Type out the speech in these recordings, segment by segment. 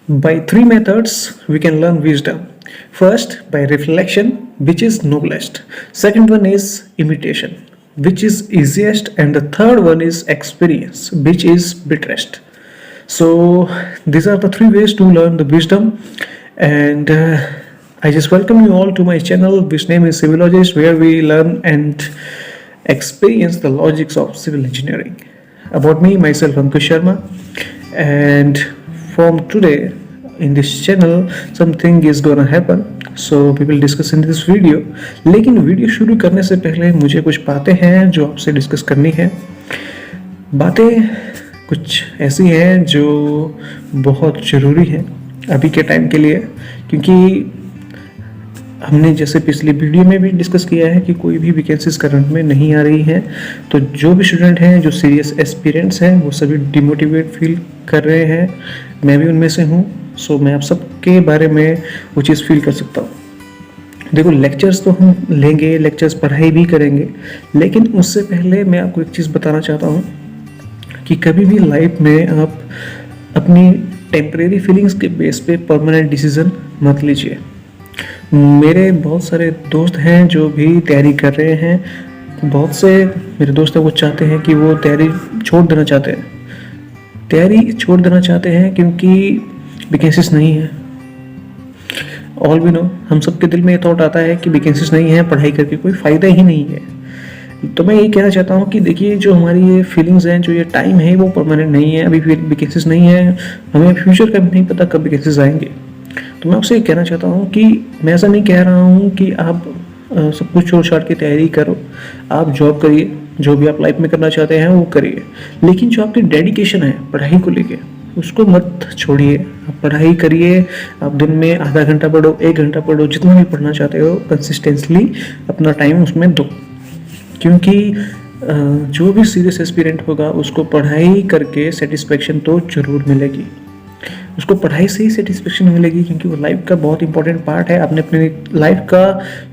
By three methods, we can learn wisdom. First, by reflection, which is noblest. Second one is imitation, which is easiest. And the third one is experience, which is bitterest. So, these are the three ways to learn the wisdom. And I just welcome you all to my channel, which name is Civilologist, where we learn and experience the logics of civil engineering. About me, myself, Ankush Sharma. And from today in this channel something is gonna happen, so we will discuss in this video. लेकिन video शुरू करने से पहले मुझे कुछ बातें हैं जो आपसे डिस्कस करनी है। बातें कुछ ऐसी हैं जो बहुत ज़रूरी हैं अभी के टाइम के लिए, क्योंकि हमने जैसे पिछली वीडियो में भी डिस्कस किया है कि कोई भी वैकेंसीज करंट में नहीं आ रही हैं, तो जो भी स्टूडेंट हैं जो सीरियस एस्पिरेंट्स हैं वो सभी डिमोटिवेट फील कर रहे हैं। मैं भी उनमें से हूँ। सो मैं आप सबके बारे में वो चीज़ फील कर सकता हूँ। देखो, लेक्चर्स तो हम लेंगे, लेक्चर्स पढ़ाई भी करेंगे, लेकिन उससे पहले मैं आपको एक चीज़ बताना चाहता हूँ कि कभी भी लाइफ में आप अपनी टेम्परेरी फीलिंग्स के बेस पे परमानेंट डिसीजन मत लीजिए। मेरे बहुत सारे दोस्त हैं जो भी तैयारी कर रहे हैं। बहुत से मेरे दोस्त हैं वो चाहते हैं कि वो तैयारी छोड़ देना चाहते हैं। तैयारी छोड़ देना चाहते हैं क्योंकि वैकेंसीज नहीं है। ऑल वी नो, हम सबके दिल में ये थॉट आता है कि वैकेंसीज नहीं है, पढ़ाई करके कोई फ़ायदा ही नहीं है। तो मैं ये कहना चाहता हूँ कि देखिए, जो हमारी ये फीलिंग्स हैं, जो ये टाइम है, वो परमानेंट नहीं है। अभी वैकेंसीज नहीं है, हमें फ्यूचर का भी नहीं पता कब वैकेंसीज आएंगे। तो मैं आपसे ये कहना चाहता हूँ कि मैं ऐसा नहीं कह रहा हूँ कि आप सब कुछ छोड़ छाड़ के तैयारी करो। आप जॉब करिए, जो भी आप लाइफ में करना चाहते हैं वो करिए, लेकिन जो आपकी डेडिकेशन है पढ़ाई को लेके उसको मत छोड़िए। आप पढ़ाई करिए। आप दिन में आधा घंटा पढ़ो, 1 घंटा पढ़ो, जितना भी पढ़ना चाहते हो कंसिस्टेंटली अपना टाइम उसमें दो। क्योंकि जो भी सीरियस एस्पिरेंट होगा उसको पढ़ाई करके सेटिस्फेक्शन तो जरूर मिलेगी। उसको पढ़ाई से ही सेटिस्फेक्शन मिलेगी, क्योंकि वो लाइफ का बहुत इंपॉर्टेंट पार्ट है। आपने अपने लाइफ का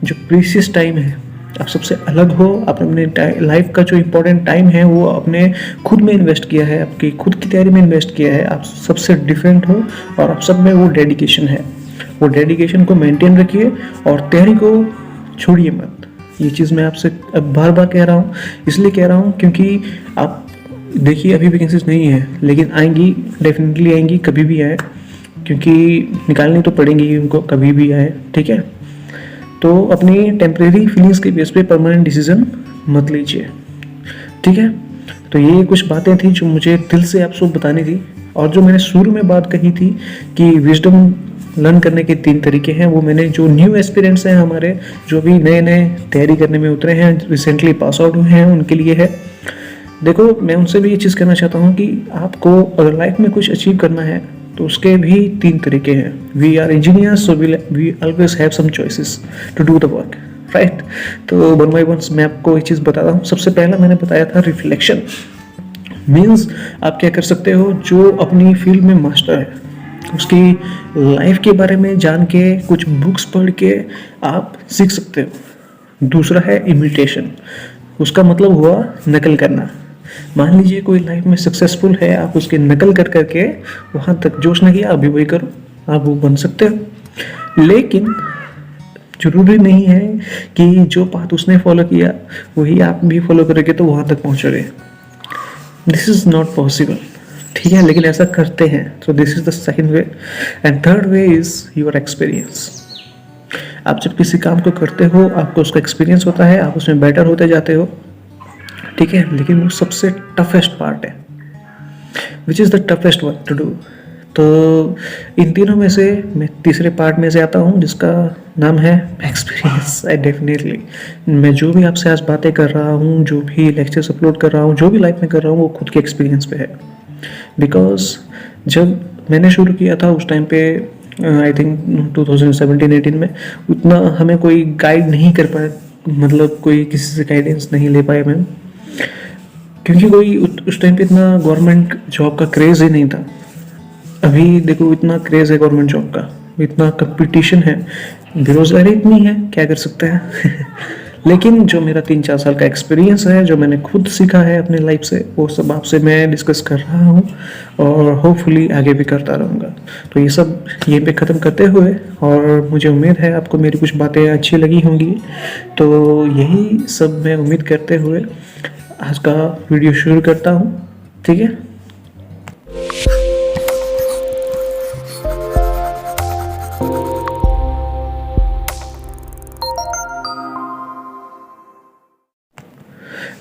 जो प्रीशियस टाइम है, आप सबसे अलग हो। आपने अपने लाइफ का जो इंपॉर्टेंट टाइम है वो अपने खुद में इन्वेस्ट किया है, आपकी खुद की तैयारी में इन्वेस्ट किया है। आप सबसे डिफरेंट हो और आप सब में वो डेडिकेशन है। वो डेडिकेशन को मेंटेन रखिए और तैयारी को छोड़िए मत। ये चीज़ मैं आपसे अब बार बार कह रहा हूँ, इसलिए कह रहा हूँ क्योंकि आप देखिए, अभी वैकेंसीज नहीं है, लेकिन आएंगी, डेफिनेटली आएंगी, कभी भी आए, क्योंकि निकालनी तो पड़ेंगी ही उनको, कभी भी आए। ठीक है, तो अपनी टेम्परेरी फीलिंग्स के बेस पे परमानेंट डिसीजन मत लीजिए। ठीक है, तो ये कुछ बातें थी जो मुझे दिल से आप सब बतानी थी। और जो मैंने शुरू में बात कही थी कि विजडम लर्न करने के 3 तरीके हैं, वो मैंने जो न्यू एक्सपीरियंस हैं हमारे, जो भी नए नए तैयारी करने में उतरे हैं, रिसेंटली पास आउट हुए हैं, उनके लिए है। देखो, मैं उनसे भी ये चीज़ कहना चाहता हूँ कि आपको अगर लाइफ में कुछ अचीव करना है तो उसके भी 3 तरीके हैं। We are engineers, so we always have some choices to do the work, right. तो वन बाय वन मैं आपको ये चीज़ बताता हूँ। सबसे पहला मैंने बताया था रिफ्लेक्शन। मीन्स आप क्या कर सकते हो, जो अपनी फील्ड में मास्टर है उसकी लाइफ के बारे में जान के, कुछ बुक्स पढ़ के आप सीख सकते हो। दूसरा है इमिटेशन। उसका मतलब हुआ नकल करना। मान लीजिए कोई लाइफ में सक्सेसफुल है, आप उसकी नकल कर करके वहाँ तक जोश नहीं किया, आप भी वही करो, आप वो बन सकते हो। लेकिन जरूरी नहीं है कि जो पाथ उसने फॉलो किया वही आप भी फॉलो करोगे तो वहाँ तक पहुँचोगे। This is not possible. ठीक है, लेकिन ऐसा करते हैं। तो this is the second way. And third way is your experience. आप जब किसी काम को करते हो, आपको उसका एक्सपीरियंस होता है, आप उसमें बेटर होते जाते हो। ठीक है, लेकिन वो सबसे टफेस्ट पार्ट है, which is the toughest one two do. तो इन तीनों में से मैं तीसरे पार्ट में से आता हूँ, जिसका नाम है एक्सपीरियंस। आई डेफिनेटली, मैं जो भी आपसे आज बातें कर रहा हूँ, जो भी लेक्चर्स अपलोड कर रहा हूँ, जो भी लाइफ में कर रहा हूँ, वो खुद के एक्सपीरियंस पे है। बिकॉज जब मैंने शुरू किया था उस टाइम पे आई थिंक 2017-18 में उतना हमें कोई गाइड नहीं कर पाया, मतलब कोई किसी से गाइडेंस नहीं ले पाए मैं, क्योंकि कोई उस टाइम पे इतना गवर्नमेंट जॉब का क्रेज़ ही नहीं था। अभी देखो इतना क्रेज़ है गवर्नमेंट जॉब का, इतना कंपटीशन है, बेरोजगारी इतनी है, क्या कर सकते हैं। लेकिन जो मेरा 3-4 साल का एक्सपीरियंस है, जो मैंने खुद सीखा है अपने लाइफ से, वो सब आपसे मैं डिस्कस कर रहा हूँ और होपफुली आगे भी करता रहूँगा। तो ये सब यहीं पे ख़त्म करते हुए, और मुझे उम्मीद है आपको मेरी कुछ बातें अच्छी लगी होंगी, तो यही सब मैं उम्मीद करते हुए आज का वीडियो शुरू करता हूँ। ठीक है।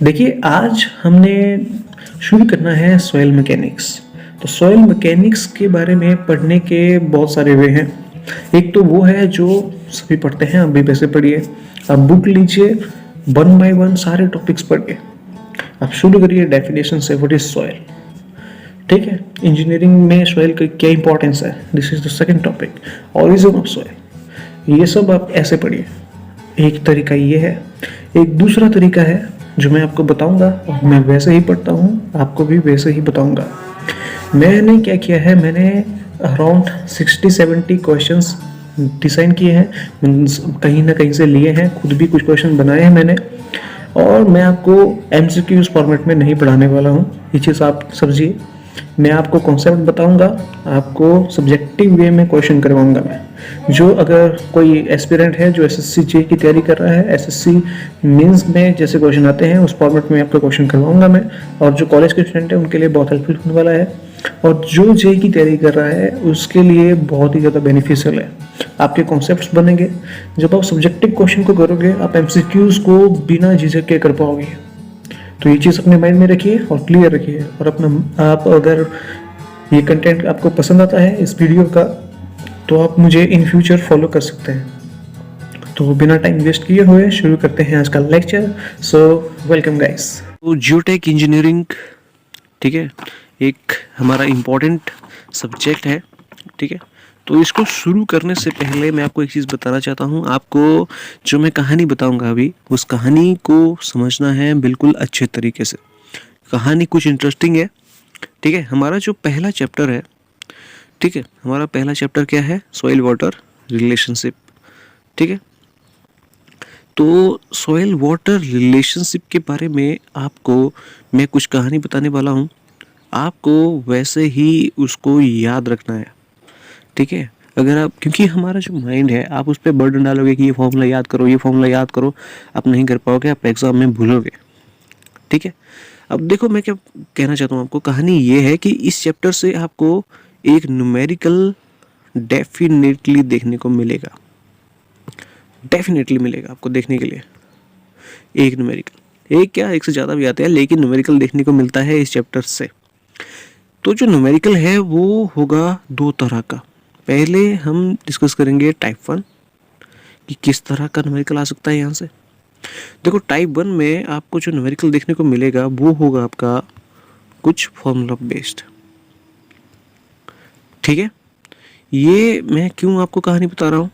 देखिए, आज हमने शुरू करना है सॉइल मैकेनिक्स। तो सॉइल मैकेनिक्स के बारे में पढ़ने के बहुत सारे वे हैं। एक तो वो है जो सभी पढ़ते हैं, अभी वैसे पढ़िए। आप बुक लीजिए, 1 by 1 सारे टॉपिक्स पढ़िए। आप शुरू करिए डेफिनेशन से, व्हाट इज सॉइल। ठीक है। इंजीनियरिंग में सॉइल का क्या इंपॉर्टेंस है, this is the second topic, origin of soil. ये सब आप ऐसे पढ़िए। एक तरीका ये है। एक दूसरा तरीका है जो मैं आपको बताऊंगा, और मैं वैसे ही पढ़ता हूँ, आपको भी वैसे ही बताऊंगा। मैंने क्या किया है, मैंने अराउंड 60-70 क्वेश्चंस डिज़ाइन किए हैं, कहीं ना कहीं से लिए हैं, खुद भी कुछ क्वेश्चन बनाए हैं मैंने। और मैं आपको MCQs फॉर्मेट में नहीं पढ़ाने वाला हूँ, ये चीज़ आप समझिए। मैं आपको कॉन्सेप्ट बताऊंगा, आपको सब्जेक्टिव वे में क्वेश्चन करवाऊंगा मैं। जो अगर कोई एस्पिरेंट है जो SSC जे की तैयारी कर रहा है, SSC मेंस में जैसे क्वेश्चन आते हैं उस फॉर्मेट में आपका क्वेश्चन करवाऊंगा मैं। और जो कॉलेज के स्टूडेंट हैं उनके लिए बहुत हेल्पफुल होने वाला है, और जो जे की तैयारी कर रहा है उसके लिए बहुत ही ज़्यादा बेनिफिशियल है। आपके कॉन्सेप्ट्स बनेंगे। जब आप सब्जेक्टिव क्वेश्चन को करोगे, आप MCQs को बिना झिझक के कर पाओगे। तो ये चीज़ अपने माइंड में रखिए और क्लियर रखिए। और अपना आप अगर ये कंटेंट आपको पसंद आता है इस वीडियो का, तो आप मुझे इन फ्यूचर फॉलो कर सकते हैं। तो बिना टाइम वेस्ट किए हुए शुरू करते हैं आज का लेक्चर। So welcome guys. तो जियोटेक इंजीनियरिंग, ठीक है, एक हमारा इम्पोर्टेंट सब्जेक्ट है। ठीक है। तो इसको शुरू करने से पहले मैं आपको एक चीज़ बताना चाहता हूँ। आपको जो मैं कहानी बताऊँगा अभी, उस कहानी को समझना है बिल्कुल अच्छे तरीके से। कहानी कुछ इंटरेस्टिंग है। ठीक है। हमारा जो पहला चैप्टर है, ठीक है, हमारा पहला चैप्टर क्या है, सॉइल वाटर रिलेशनशिप। ठीक है। तो सॉइल वाटर रिलेशनशिप के बारे में आपको मैं कुछ कहानी बताने वाला हूँ। आपको वैसे ही उसको याद रखना है। ठीक है। अगर आप, क्योंकि हमारा जो माइंड है, आप उस पर बर्डन डालोगे कि ये फॉर्मूला याद करो, ये फॉर्मूला याद करो, आप नहीं कर पाओगे, आप एग्जाम में भूलोगे। ठीक है। अब देखो मैं क्या कहना चाहता हूँ आपको। कहानी ये है कि इस चैप्टर से आपको एक न्यूमेरिकल डेफिनेटली देखने को मिलेगा। डेफिनेटली मिलेगा आपको देखने के लिए एक न्यूमेरिकल। एक क्या, एक से ज़्यादा भी आते हैं, लेकिन न्यूमेरिकल देखने को मिलता है इस चैप्टर से। तो जो न्यूमेरिकल है वो होगा 2 तरह का। पहले हम डिस्कस करेंगे टाइप 1 कि किस तरह का न्यूमेरिकल आ सकता है यहाँ से। देखो, टाइप 1 में आपको जो न्यूमेरिकल देखने को मिलेगा वो होगा आपका कुछ फॉर्मूला बेस्ड। ठीक है। ये मैं क्यों आपको कहानी बता रहा हूँ,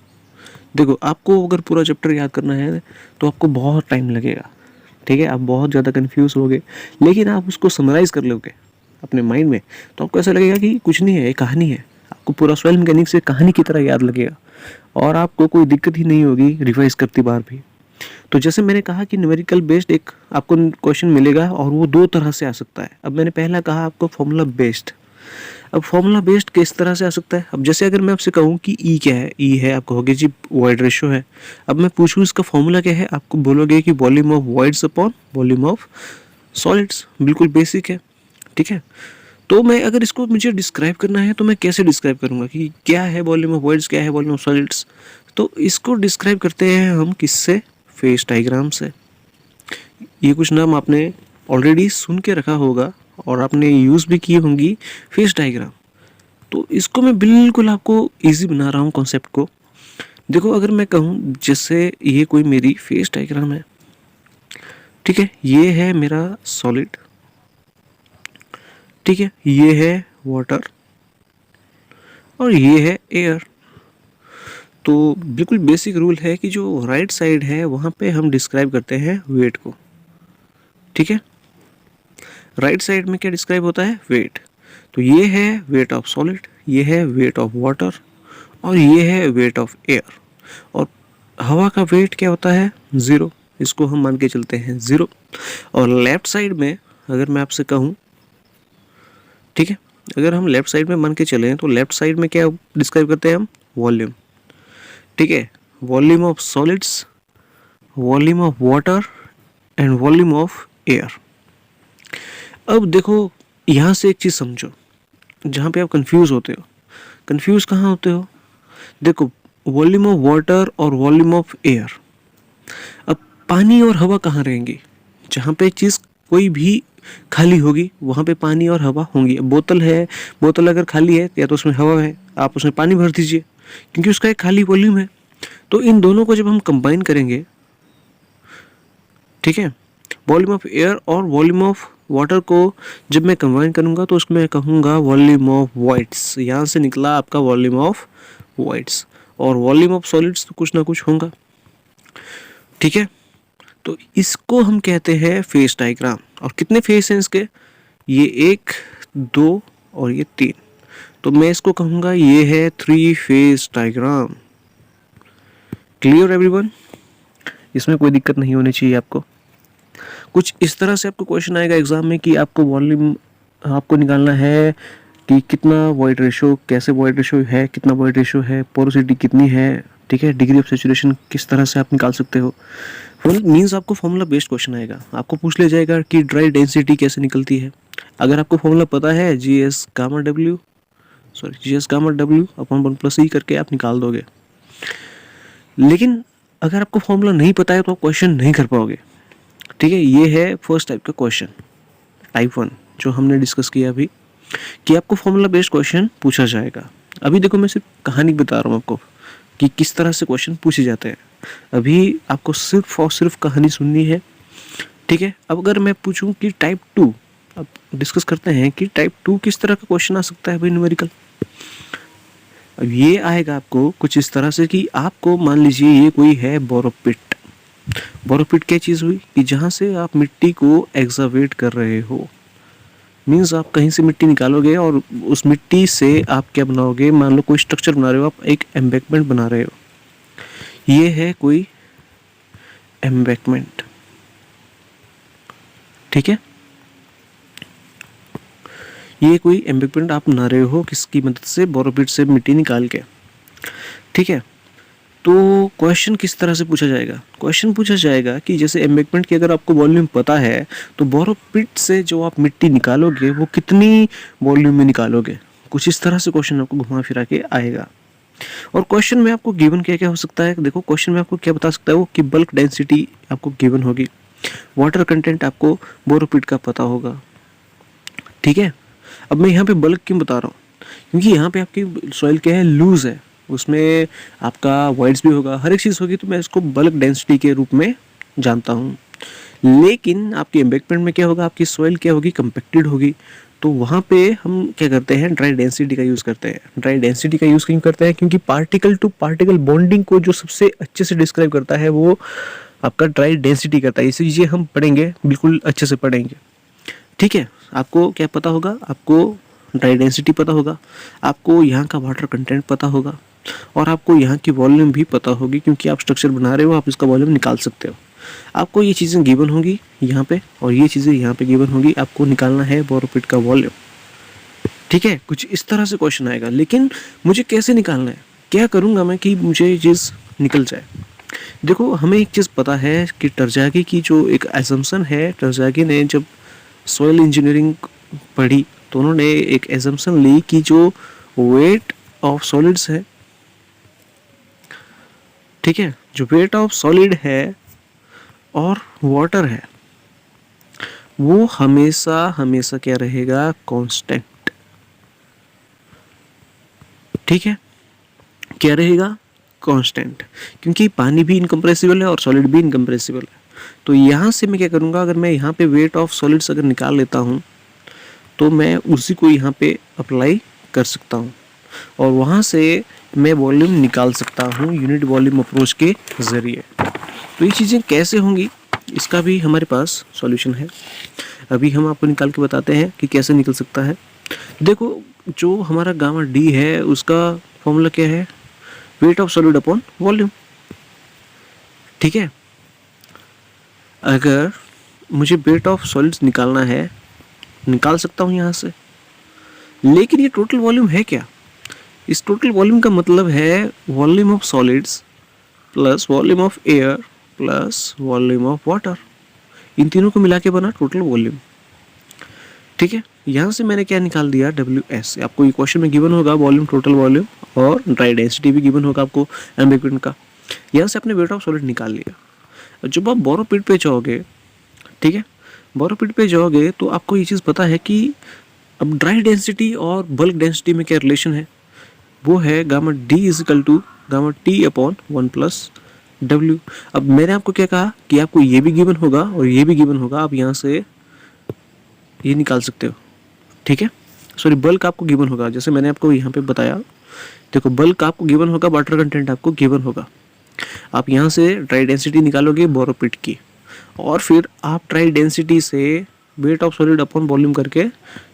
देखो, आपको अगर पूरा चैप्टर याद करना है तो आपको बहुत टाइम लगेगा। ठीक है। आप बहुत ज़्यादा कंफ्यूज होगे, लेकिन आप उसको समराइज़ कर लोगे अपने माइंड में, तो आपको ऐसा लगेगा कि कुछ नहीं है, एक कहानी है। आपको पूरा सॉइल मैकेनिक्स से कहानी की तरह याद लगेगा, और आपको कोई दिक्कत ही नहीं होगी रिवाइज करती बार भी। तो जैसे मैंने कहा कि न्यूमेरिकल बेस्ड एक आपको क्वेश्चन मिलेगा, और वो 2 तरह से आ सकता है। अब मैंने पहला कहा आपको फॉर्मूला बेस्ड। अब फॉर्मूला बेस्ड किस तरह से आ सकता है। अब जैसे अगर मैं आपसे कहूँ कि ई क्या है, ई है, आप कहोगे जी वॉइड रेशियो है। अब मैं पूछूँ इसका फॉर्मूला क्या है, आपको बोलोगे कि volume of voids upon volume of solids. बिल्कुल बेसिक है। ठीक है। तो मैं अगर इसको मुझे डिस्क्राइब करना है तो मैं कैसे डिस्क्राइब करूँगा कि क्या है वॉल्यूम ऑफ वॉइड्स, क्या है वॉल्यूम ऑफ सॉलिड्स। तो इसको डिस्क्राइब करते हैं हम किससे, फेज डायग्राम से। ये कुछ नाम आपने ऑलरेडी सुन के रखा होगा और आपने यूज़ भी की होंगी, फेज डायग्राम। तो इसको मैं बिल्कुल आपको इजी बना रहा हूँ कॉन्सेप्ट को। देखो, अगर मैं कहूँ जैसे ये कोई मेरी फेज डायग्राम है, ठीक है, ये है मेरा सॉलिड, ठीक है, ये है वाटर और ये है एयर। तो बिल्कुल बेसिक रूल है कि जो राइट साइड है वहाँ पे हम डिस्क्राइब करते हैं वेट को। ठीक है। राइट साइड में क्या डिस्क्राइब होता है, वेट। तो ये है वेट ऑफ सॉलिड, ये है वेट ऑफ वाटर और ये है वेट ऑफ एयर। और हवा का वेट क्या होता है, 0, इसको हम मान के चलते हैं 0। और लेफ्ट साइड में अगर मैं आपसे कहूँ, ठीक है, अगर हम लेफ्ट साइड में मान के चलें तो लेफ्ट साइड में क्या डिस्क्राइब करते हैं हम, वॉल्यूम, ठीक है, volume of solids, volume of water and volume of air. अब देखो यहाँ से एक चीज़ समझो, जहाँ पे आप कंफ्यूज होते हो, कंफ्यूज कहाँ होते हो, देखो वॉल्यूम ऑफ वाटर और वॉल्यूम ऑफ एयर। अब पानी और हवा कहाँ रहेंगी, जहाँ पे चीज़ कोई भी खाली होगी वहाँ पे पानी और हवा होंगी। अब बोतल है, बोतल अगर खाली है या तो उसमें हवा है, आप उसमें पानी भर दीजिए क्योंकि उसका एक खाली वॉल्यूम है। तो इन दोनों को जब हम कंबाइन करेंगे, ठीक है, वॉल्यूम ऑफ एयर और वॉल्यूम ऑफ वाटर को जब मैं कंबाइन करूँगा तो उसको मैं कहूँगा वॉल्यूम ऑफ वॉइड्स। यहाँ से निकला आपका वॉल्यूम ऑफ वॉइड्स। और वॉल्यूम ऑफ सॉलिड्स तो कुछ ना कुछ होगा, ठीक है। तो इसको हम कहते हैं फेस डायग्राम। और कितने फेस हैं इसके, ये 1, 2 और ये 3। तो मैं इसको कहूँगा ये है 3 फेस डायग्राम। क्लियर एवरीवन, इसमें कोई दिक्कत नहीं होनी चाहिए आपको। कुछ इस तरह से आपको क्वेश्चन आएगा एग्जाम में कि आपको वॉल्यूम आपको निकालना है कि कितना वॉइड रेशो, कैसे वॉइड रेशो है, कितना वॉइड रेशो है, पोरोसिटी कितनी है, ठीक है, डिग्री ऑफ सैचुरेशन किस तरह से आप निकाल सकते हो। मीन्स आपको फॉर्मूला बेस्ड क्वेश्चन आएगा। आपको पूछ लिया जाएगा कि ड्राई डेंसिटी कैसे निकलती है। अगर आपको फॉर्मूला पता है G S gamma W upon 1 + E करके आप निकाल दोगे। लेकिन अगर आपको फॉर्मूला नहीं पता है तो आप क्वेश्चन नहीं कर पाओगे, ठीक है। ये है फर्स्ट टाइप का क्वेश्चन, टाइप 1 जो हमने डिस्कस किया अभी, कि आपको फॉर्मूला बेस्ड क्वेश्चन पूछा जाएगा। अभी देखो मैं सिर्फ कहानी बता रहा हूँ आपको कि किस तरह से क्वेश्चन पूछे जाते हैं। अभी आपको सिर्फ और सिर्फ कहानी सुननी है, ठीक है। अब अगर मैं पूछूं कि टाइप 2, अब डिस्कस करते हैं कि टाइप 2 किस तरह का क्वेश्चन आ सकता है भाई न्यूमेरिकल। अब ये आएगा आपको कुछ इस तरह से कि आपको मान लीजिए ये कोई है बोरोपिट। बोरोपिट क्या चीज़ हुई कि जहाँ से आप मिट्टी को एक्सावेट कर रहे हो, मीन्स आप कहीं से मिट्टी निकालोगे और उस मिट्टी से आप क्या बनाओगे, मान लो कोई स्ट्रक्चर बना रहे हो, आप एक एम्बैंकमेंट बना रहे हो, ये है कोई एम्बैंकमेंट, ठीक है। ये कोई एम्बैंकमेंट आप बना रहे हो किसकी मदद से, बोरोपिट से मिट्टी निकाल के, ठीक है। तो क्वेश्चन किस तरह से पूछा जाएगा, क्वेश्चन पूछा जाएगा कि जैसे एम्बैंकमेंट की अगर आपको वॉल्यूम पता है तो बोरोपिट से जो आप मिट्टी निकालोगे वो कितनी वॉल्यूम में निकालोगे। कुछ इस तरह से क्वेश्चन आपको घुमा फिरा के आएगा। और क्वेश्चन में आपको गिवन क्या क्या हो सकता है, देखो क्वेश्चन में आपको क्या बता सकता है वो कि बल्क डेंसिटी आपको गिवन होगी, वाटर कंटेंट आपको बोरोपिट का पता होगा, ठीक है। अब मैं यहाँ पे बल्क क्यों बता रहा हूँ, क्योंकि यहाँ पे आपकी सॉइल क्या है, लूज है, उसमें आपका वॉइड्स भी होगा, हर एक चीज़ होगी, तो मैं इसको बल्क डेंसिटी के रूप में जानता हूँ। लेकिन आपकी एम्बैंकमेंट में क्या होगा, आपकी सॉइल क्या होगी, कंपैक्टेड होगी, तो वहाँ पे हम क्या करते हैं, ड्राई डेंसिटी का यूज़ करते हैं। ड्राई डेंसिटी का यूज़ क्यों करते हैं, क्योंकि पार्टिकल टू पार्टिकल बॉन्डिंग को जो सबसे अच्छे से डिस्क्राइब करता है वो आपका ड्राई डेंसिटी करता है। ये चीज़ें हम पढ़ेंगे, बिल्कुल अच्छे से पढ़ेंगे, ठीक है। आपको क्या पता होगा, आपको ड्राई डेंसिटी पता होगा, आपको यहाँ का वाटर कंटेंट पता होगा, और आपको यहाँ की वॉल्यूम भी पता होगी, क्योंकि आप स्ट्रक्चर बना रहे हो, आप इसका वॉल्यूम निकाल सकते हो। आपको ये चीज़ें गिवन होगी यहाँ पे, और ये चीज़ें यहाँ पे गिवन होगी, आपको निकालना है बोरोपिट का वॉल्यूम, ठीक है। कुछ इस तरह से क्वेश्चन आएगा। लेकिन मुझे कैसे निकालना है, क्या करूँगा मैं कि मुझे ये चीज़ निकल जाए। देखो हमें एक चीज़ पता है कि टरजागी की जो एक एजम्पशन है, टरजागी ने जब सॉइल इंजीनियरिंग पढ़ी तो उन्होंने एक एजम्पशन ली कि जो वेट ऑफ सॉलिड्स है, ठीक है, जो वेट ऑफ सॉलिड है और वाटर है वो हमेशा हमेशा क्या रहेगा, कांस्टेंट, ठीक है, क्या रहेगा, कांस्टेंट, क्योंकि पानी भी इनकम्प्रेसिबल है और सॉलिड भी इनकम्प्रेसिबल है। तो यहाँ से मैं क्या करूँगा, अगर मैं यहाँ पे वेट ऑफ सॉलिड्स अगर निकाल लेता हूँ तो मैं उसी को यहाँ पे अप्लाई कर सकता हूँ और वहाँ से मैं वॉल्यूम निकाल सकता हूँ यूनिट वॉल्यूम अप्रोच के ज़रिए। तो ये चीज़ें कैसे होंगी इसका भी हमारे पास सॉल्यूशन है, अभी हम आपको निकाल के बताते हैं कि कैसे निकल सकता है। देखो जो हमारा गामा डी है उसका फॉर्मूला क्या है, wait of solid upon volume, ठीक है। अगर मुझे वेट ऑफ सॉलिड्स निकालना है, निकाल सकता हूँ यहाँ से, लेकिन ये टोटल वॉल्यूम है क्या? इस टोटल वॉल्यूम का मतलब है volume of solids plus volume of air plus volume of water, इन तीनों को मिला के बना टोटल वॉल्यूम। ठीक है, यहाँ से मैंने क्या निकाल दिया, WS। आपको ये क्वेश्चन में गिवन होगा वॉल्यूम, टोटल वॉल्यूम और ड्राई डेंसिटी भी गिवन होगा आपको एम्बिक्वेंट का। यहाँ से आपने वेट ऑफ सॉलिड निकाल लिया। जब आप बोरोपिट पे जाओगे, ठीक है, बोरोपिट पे जाओगे तो आपको ये चीज़ पता है कि अब ड्राई डेंसिटी और बल्क डेंसिटी में क्या रिलेशन है, वो है gamma D is equal to gamma T upon 1+W। अब मैंने आपको क्या कहा कि आपको ये भी गिवन होगा और ये भी गिवन होगा, आप यहाँ से ये निकाल सकते हो। ठीक है, सॉरी, बल्क आपको गिवन होगा, जैसे मैंने आपको यहाँ पे बताया। देखो, बल्क आपको गिवन होगा, वाटर कंटेंट आपको गिवन होगा। आप यहाँ से ड्राई डेंसिटी निकालोगे बोरोपिट की, और फिर आप ड्राई डेंसिटी से wait of solid upon volume करके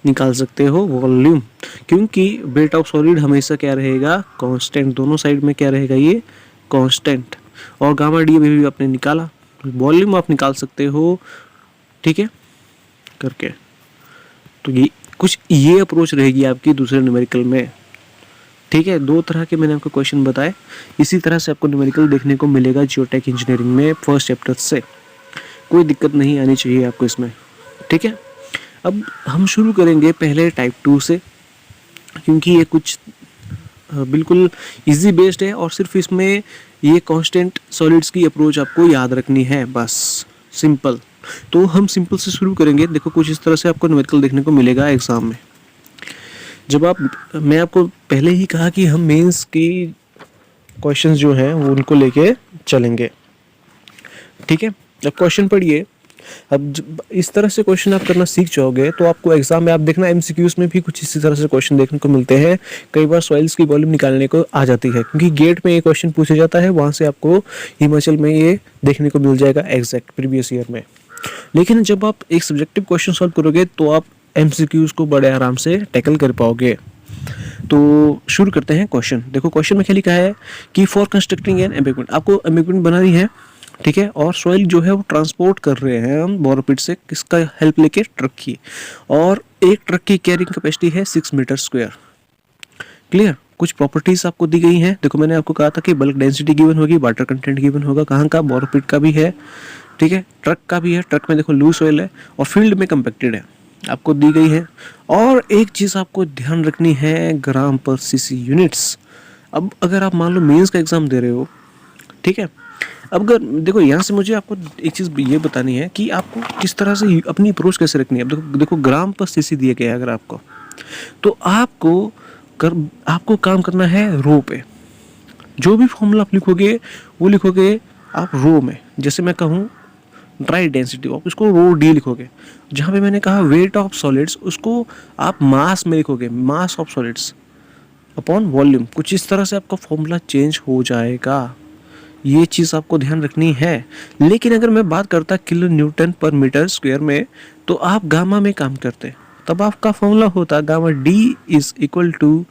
निकाल सकते हो वॉल्यूम, क्योंकि वेट ऑफ सॉलिड हमेशा क्या रहेगा, कांस्टेंट। दोनों साइड में क्या रहेगा, ये कांस्टेंट। और गामा डी भी आपने निकाला, वॉल्यूम आप निकाल सकते हो, ठीक है, करके। तो ये कुछ ये अप्रोच रहेगी आपकी दूसरे न्यूमेरिकल में। ठीक है, दो तरह के मैंने आपको क्वेश्चन बताए, इसी तरह से आपको न्यूमेरिकल देखने को मिलेगा जियोटेक इंजीनियरिंग में फर्स्ट चैप्टर से। कोई दिक्कत नहीं आनी चाहिए आपको इसमें। ठीक है, अब हम शुरू करेंगे पहले टाइप 2 से, क्योंकि ये कुछ बिल्कुल इजी बेस्ड है और सिर्फ इसमें ये कांस्टेंट सॉलिड्स की अप्रोच आपको याद रखनी है, बस सिंपल। तो हम सिंपल से शुरू करेंगे। देखो, कुछ इस तरह से आपको न्यूमेरिकल देखने को मिलेगा एग्जाम में। जब मैं आपको पहले ही कहा कि हम मेंस की क्वेश्चंस जो हैं वो उनको लेके चलेंगे। ठीक है, अब क्वेश्चन पढ़िए। अब इस तरह से क्वेश्चन आप करना सीख जाओगे तो आपको एग्जाम में, आप देखना MCQs में भी कुछ इसी तरह से क्वेश्चन देखने को मिलते हैं। कई बार सॉइल्स की वॉल्यूम निकालने को आ जाती है, क्योंकि गेट में ये क्वेश्चन पूछा जाता है, वहाँ से आपको हिमाचल में ये देखने को मिल जाएगा एग्जैक्ट प्रीवियस ईयर में। लेकिन जब आप एक सब्जेक्टिव क्वेश्चन सॉल्व करोगे तो आप MCQs को बड़े आराम से टैकल कर पाओगे। तो शुरू करते हैं क्वेश्चन। देखो, क्वेश्चन में क्या लिखा है कि फॉर कंस्ट्रक्टिंग एन एम्बैंकमेंट, आपको एम्बैंकमेंट बनानी है, ठीक है, और सॉइल जो है वो ट्रांसपोर्ट कर रहे हैं हम बोरोपिट से, किसका हेल्प लेके, ट्रक की, और एक ट्रक की कैरिंग कैपेसिटी है 6 मीटर स्क्वायर। क्लियर, कुछ प्रॉपर्टीज आपको दी गई हैं। देखो, मैंने आपको कहा था कि बल्क डेंसिटी गिवन होगी, वाटर कंटेंट गिवन होगा, कहाँ का, बोरोपिट का भी है, ठीक है, ट्रक का भी है। ट्रक में देखो लूज सॉइल है और फील्ड में कंपैक्टेड है, आपको दी गई है। और एक चीज़ आपको ध्यान रखनी है, ग्राम पर सीसी यूनिट्स। अब अगर आप मान लो मेंस का एग्जाम दे रहे हो, ठीक है, अब अगर देखो यहाँ से मुझे आपको एक चीज़ ये बतानी है कि आपको किस तरह से अपनी अप्रोच कैसे रखनी है। अब देखो ग्राम पर सीसी दिया गया है अगर आपको, तो आपको काम करना है रो पे। जो भी फॉर्मूला आप लिखोगे वो लिखोगे आप रो में। जैसे मैं कहूँ ड्राई डेंसिटी, आप उसको रो D लिखोगे। जहाँ पे मैंने कहा वेट ऑफ सॉलिड्स, उसको आप मास में लिखोगे, mass of solids upon volume. कुछ इस तरह से आपका फॉर्मूला चेंज हो जाएगा, ये चीज़ आपको ध्यान रखनी है। लेकिन अगर मैं बात करता किलो न्यूटन पर मीटर स्क्वायर में, तो आप गामा में काम करते, तब आपका फॉर्मूला होता gamma D is equal to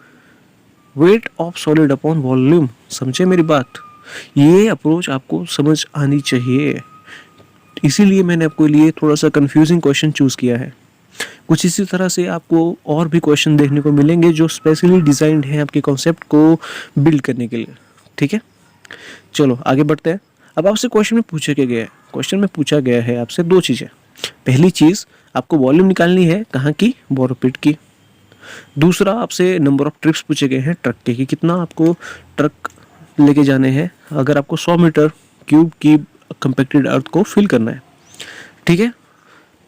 weight of solid upon volume. समझे मेरी बात? ये अप्रोच आपको समझ आनी चाहिए, इसीलिए मैंने आपको लिए थोड़ा सा कंफ्यूजिंग क्वेश्चन चूज़ किया है। कुछ इसी तरह से आपको और भी क्वेश्चन देखने को मिलेंगे जो स्पेशली डिज़ाइंड हैं आपके कॉन्सेप्ट को बिल्ड करने के लिए। ठीक है, चलो आगे बढ़ते हैं। अब आपसे क्वेश्चन में पूछा गया है, क्वेश्चन में पूछा गया है आपसे दो चीज़ें। पहली चीज़, आपको वॉल्यूम निकालनी है, कहाँ की, बोरोपिट की। दूसरा, आपसे नंबर ऑफ ट्रिप्स पूछे गए हैं ट्रक के, कि कितना आपको ट्रक लेके जाने हैं अगर आपको 100 मीटर क्यूब की कंपैक्टेड अर्थ को फिल करना है। ठीक है,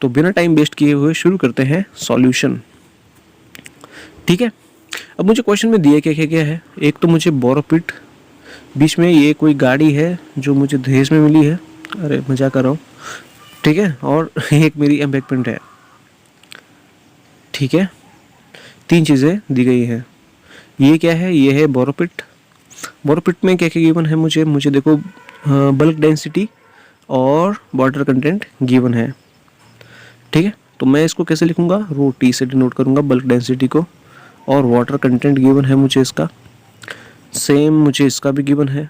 तो बिना टाइम वेस्ट किए हुए शुरू करते हैं सॉल्यूशन। ठीक है, अब मुझे क्वेश्चन में दिया क्या है। एक तो मुझे बोरोपिट, बीच में ये कोई गाड़ी है जो मुझे दहेज में मिली है, अरे मजाक कर रहा हूँ, ठीक है, और एक मेरी एम्बैंकमेंट है। ठीक है, 3 चीज़ें दी गई हैं। ये क्या है, ये है बोरोपिट। बोरोपिट में क्या क्या गिवन है मुझे देखो, बल्क डेंसिटी और वाटर कंटेंट गिवन है। ठीक है, तो मैं इसको कैसे लिखूंगा, रो T से डिनोट करूंगा बल्क डेंसिटी को, और वाटर कंटेंट गिवन है मुझे इसका, सेम मुझे इसका भी गिवन है,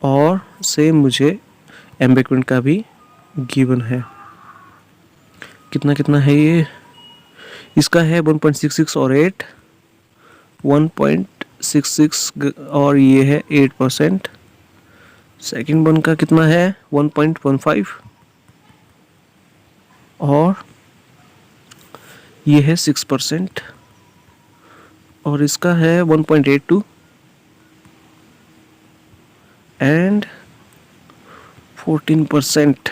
और सेम मुझे एम्बैकमेंट का भी गिवन है। कितना कितना है ये, इसका है 1.66 और 8, 1.66 और ये है 8%। सेकेंड वन का कितना है 1.15 और ये है 6%, और इसका है 1.82 एंड 14%।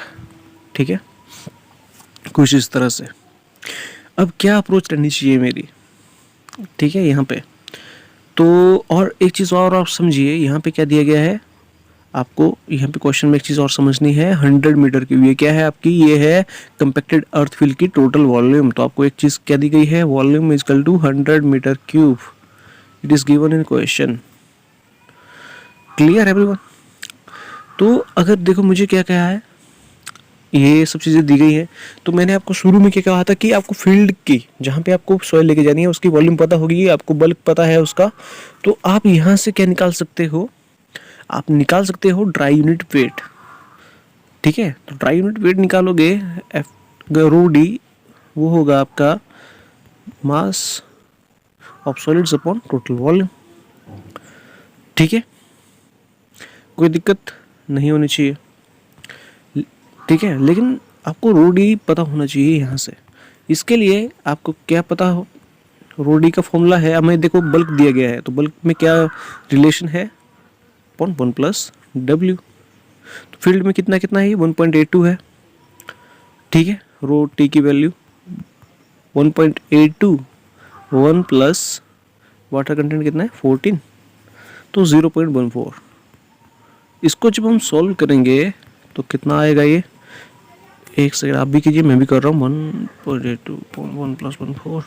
ठीक है, कुछ इस तरह से। अब क्या अप्रोच करनी चाहिए मेरी, ठीक है, यहाँ पे तो और एक चीज़ और आप समझिए, यहाँ पे क्या दिया गया है आपको, यहाँ पे क्वेश्चन में एक चीज़ और समझनी है, 100 मीटर क्यूब। ये क्या है आपकी, ये है कंपैक्टेड अर्थ फील्ड की टोटल वॉल्यूम। तो आपको एक चीज़ क्या दी गई है, volume is equal to 100 metre cube. It is given in question. Clear everyone? तो अगर देखो मुझे क्या कहा है, ये सब चीज़ें दी गई हैं, तो मैंने आपको शुरू में क्या कहा था कि आपको फील्ड की जहाँ पे आपको सॉइल लेके जानी है उसकी वॉल्यूम पता होगी, आपको बल्क पता है उसका, तो आप यहाँ से क्या निकाल सकते हो, आप निकाल सकते हो ड्राई यूनिट वेट। ठीक है, तो ड्राई यूनिट वेट निकालोगे, रो डी वो होगा आपका mass of solids upon total volume. ठीक है, कोई दिक्कत नहीं होनी चाहिए। ठीक है, लेकिन आपको रो डी पता होना चाहिए यहाँ से। इसके लिए आपको क्या पता हो, रो डी का फॉर्मूला है, हमें देखो बल्क दिया गया है, तो बल्क में क्या रिलेशन है, अपॉन 1 प्लस डब्ल्यू। तो फील्ड में कितना कितना है, ये 1.82 है। ठीक है, रो टी की वैल्यू 1.82, 1 प्लस वाटर कंटेंट कितना है 14, तो 0.14। इसको जब हम सॉल्व करेंगे तो कितना आएगा ये, एक सेकंड आप भी कीजिए, मैं भी कर रहा हूँ। 1.82 1 प्लस 14,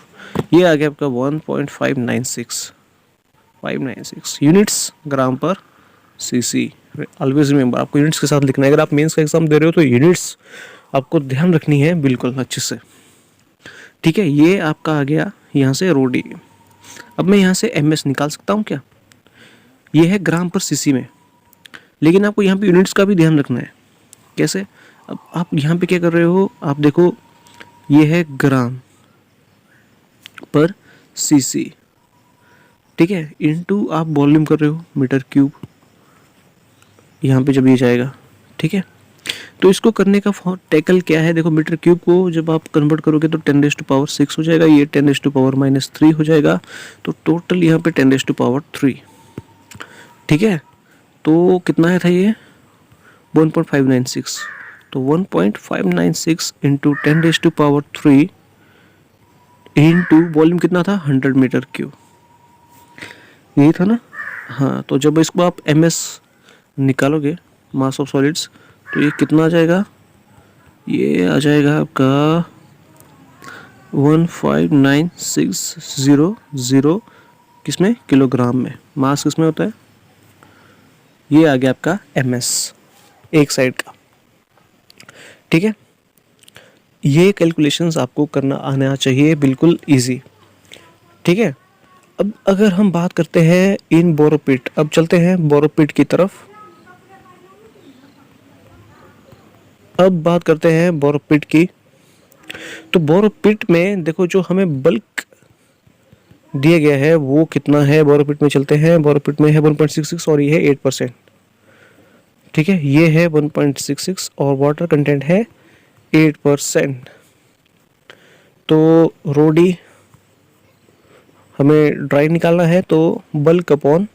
ये आ गया आपका 1.596 यूनिट्स ग्राम पर सीसी। ऑलवेज रिमेंबर, आपको यूनिट्स के साथ लिखना है। अगर आप मेंस का एग्जाम दे रहे हो तो यूनिट्स आपको ध्यान रखनी है बिल्कुल अच्छे से। ठीक है, ये आपका आ गया यहाँ से रो डी। अब मैं यहाँ से एमएस निकाल सकता हूँ क्या, ये है ग्राम पर सीसी में, लेकिन आपको यहाँ पे यूनिट्स का भी ध्यान रखना है। कैसे, अब आप यहाँ पे क्या कर रहे हो, आप देखो ये है ग्राम पर सीसी। ठीक है, इनटू आप वॉल्यूम कर रहे हो मीटर क्यूब, यहाँ पे जब ये जाएगा। ठीक है, तो इसको करने का टैकल क्या है, देखो मीटर क्यूब को जब आप कन्वर्ट करोगे तो 10⁻6 हो जाएगा, ये 10⁻³ हो जाएगा, तो टोटल यहाँ पे 10⁻3। ठीक है, तो कितना था ये 1.596, तो 1.596 इंटू 10⁻3 इंटू वॉल्यूम कितना था 100 मीटर क्यूब, यही था ना। हाँ, तो जब इसको आप एमएस निकालोगे मास ऑफ सॉलिड्स, तो ये कितना आ जाएगा, ये आ जाएगा आपका 159,600 किसमें, किलोग्राम में। मास किसमें होता है, ये आ गया आपका एमएस एक साइड का। ठीक है, ये कैलकुलेशंस आपको करना आना चाहिए बिल्कुल इजी। ठीक है, अब अगर हम बात करते हैं इन बोरोपिट, अब चलते हैं बोरोपिट की तरफ। अब बात करते हैं बोरोपिट की। तो बोरोपिट में देखो जो हमें बल्क दिया गया है वो कितना है, बोरोपिट में चलते हैं। बोरोपिट में है 1.66 और ये है 8%। ठीक है, ये है 1.66 और वाटर कंटेंट है 8%। तो रोडी हमें ड्राई निकालना है, तो bulk upon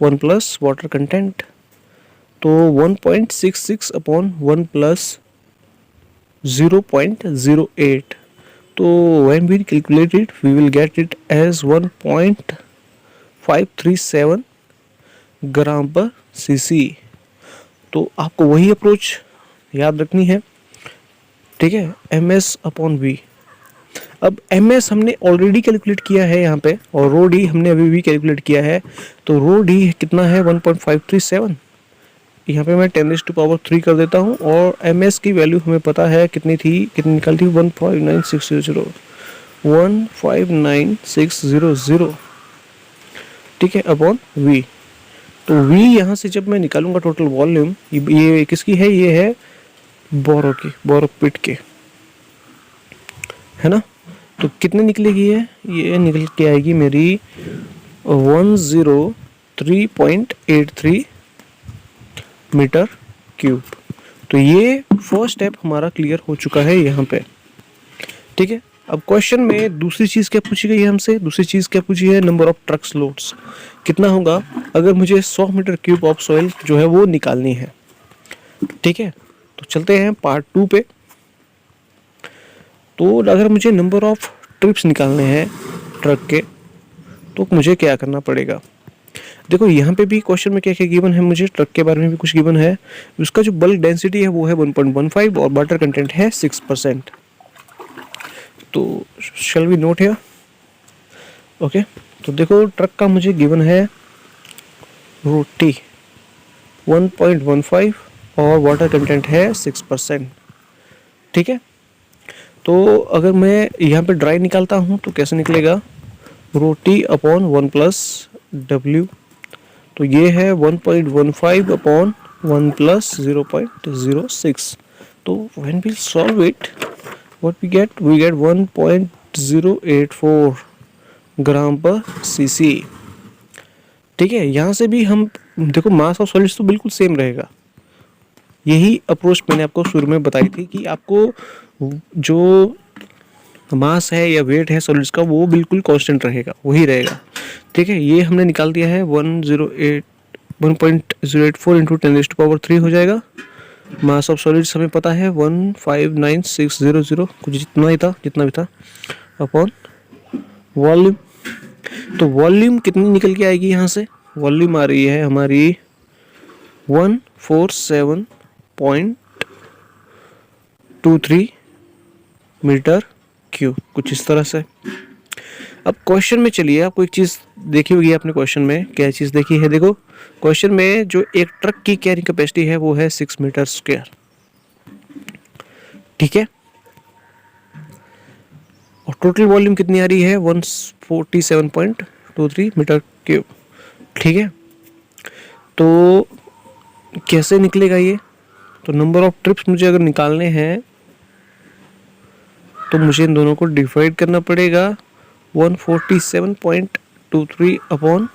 1 plus water content, तो 1.66 अपॉन 1 प्लस 0.08, तो when we calculate it we will get it as 1.537 gram per CC. तो आपको वही अप्रोच याद रखनी है। ठीक है, एमएस अपॉन वी। अब एमएस हमने ऑलरेडी कैलकुलेट किया है यहाँ पे, और रो डी हमने अभी भी कैलकुलेट किया है। तो रो डी कितना है 1.537, यहाँ पे मैं 10⁻³ कर देता हूँ, और एमएस की वैल्यू हमें पता है कितनी थी, कितनी निकली थी 159,600। ठीक है, अपॉन वी। तो V यहाँ से जब मैं निकालूंगा टोटल वॉल्यूम, ये किसकी है, ये है बोरो की, बोरो पिट के, है ना। तो कितने निकलेगी ये निकल के आएगी मेरी 103.83 मीटर क्यूब। तो ये फर्स्ट स्टेप हमारा क्लियर हो चुका है यहाँ पे, ठीक है। अब क्वेश्चन में दूसरी चीज़ क्या पूछी गई है हमसे, दूसरी चीज़ क्या पूछी है, नंबर ऑफ ट्रक्स लोड्स कितना होगा अगर मुझे 100 मीटर क्यूब ऑफ सॉइल जो है वो निकालनी है, ठीक है। तो चलते हैं पार्ट 2 पे। तो अगर मुझे नंबर ऑफ ट्रिप्स निकालने हैं ट्रक के, तो मुझे क्या करना पड़ेगा। देखो यहाँ पे भी क्वेश्चन में क्या क्या गिवन है, मुझे ट्रक के बारे में भी कुछ गिवन है। उसका जो बल्क डेंसिटी है वो है 1.15 और वाटर कंटेंट है 6%। तो shall we note here, okay. तो देखो ट्रक का मुझे गिवन है रोटी 1.15 और वाटर कंटेंट है 6%, ठीक है। तो अगर मैं यहाँ पे ड्राई निकालता हूँ तो कैसे निकलेगा, रोटी अपॉन 1+W। तो ये है 1.15 अपॉन 1+0.06। तो when we solve it what we get 1.084 gram per cc, ठीक है। यहाँ से भी हम देखो मास ऑफ सॉलिड्स तो बिल्कुल सेम रहेगा। यही अप्रोच मैंने आपको शुरू में बताई थी कि आपको जो मास है या वेट है सॉलिड्स का वो बिल्कुल कांस्टेंट रहेगा, वही रहेगा, ठीक है। ये हमने निकाल दिया है 1.084 इंटू 10⁻³ हो जाएगा। मास ऑफ सॉलिड्स हमें पता है 159,600 कुछ जितना ही था, जितना भी था, अपॉन वॉल्यूम। तो वॉल्यूम कितनी निकल के आएगी यहाँ से, वॉल्यूम आ रही है हमारी 147.23 मीटर क्यूब, कुछ इस तरह से। अब क्वेश्चन में चलिए, आपको एक चीज़ देखी होगी आपने क्वेश्चन में, क्या चीज़ देखी है, देखो क्वेश्चन में जो एक ट्रक की कैरिंग कैपेसिटी है वो है 6 मीटर स्क्वायर, ठीक है। और टोटल वॉल्यूम कितनी आ रही है 147.23 मीटर क्यूब, ठीक है। तो कैसे निकलेगा ये, तो नंबर ऑफ ट्रिप्स मुझे अगर निकालने हैं तो मुझे इन दोनों को डिवाइड करना पड़ेगा 147.23 अपॉन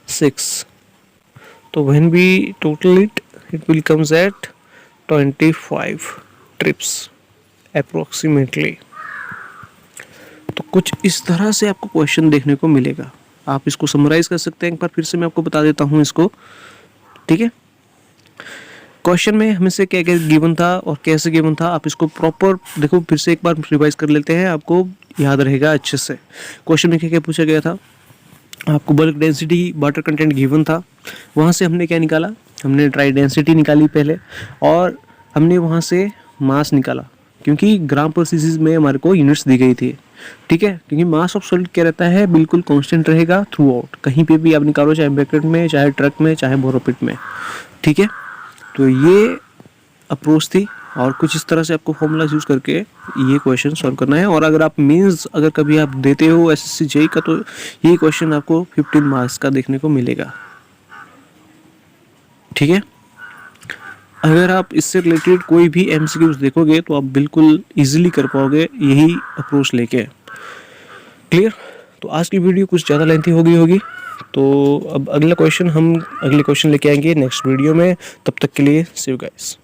6। तो when we total it will comes at 25 trips approximately. तो कुछ इस तरह से आपको क्वेश्चन देखने को मिलेगा। आप इसको समराइज कर सकते हैं, एक बार फिर से मैं आपको बता देता हूँ इसको, ठीक है। क्वेश्चन में हमें से क्या क्या गिवन था और कैसे गिवन था, आप इसको प्रॉपर देखो, फिर से एक बार रिवाइज कर लेते हैं, आपको याद रहेगा अच्छे से। क्वेश्चन में क्या क्या पूछा गया था, आपको bulk density water content given था, वहाँ से हमने क्या निकाला, हमने ड्राई डेंसिटी निकाली पहले, और हमने वहाँ से मास निकाला, क्योंकि ग्राम पर सीसी में हमारे को यूनिट्स दी गई थी, ठीक है। क्योंकि मास ऑफ सॉलिड क्या रहता है, बिल्कुल कांस्टेंट रहेगा थ्रू आउट, कहीं पे भी आप निकालो, चाहे बकेट में, चाहे ट्रक में, चाहे बोरोपिट में, ठीक है। तो ये अप्रोच थी, और कुछ इस तरह से आपको फॉर्मूलाज यूज़ करके ये क्वेश्चन सॉल्व करना है। और अगर आप मीन्स अगर कभी आप देते हो एसएससी जेईई का, तो ये क्वेश्चन आपको 15 मार्क्स का देखने को मिलेगा, ठीक है। अगर आप इससे रिलेटेड कोई भी एमसीक्यूज देखोगे तो आप बिल्कुल इजीली कर पाओगे यही अप्रोच लेके, क्लियर। तो आज की वीडियो कुछ ज़्यादा लेंथी हो गई होगी, तो अब अगला क्वेश्चन हम अगले क्वेश्चन लेके आएंगे नेक्स्ट वीडियो में। तब तक के लिए सी यू गाइस।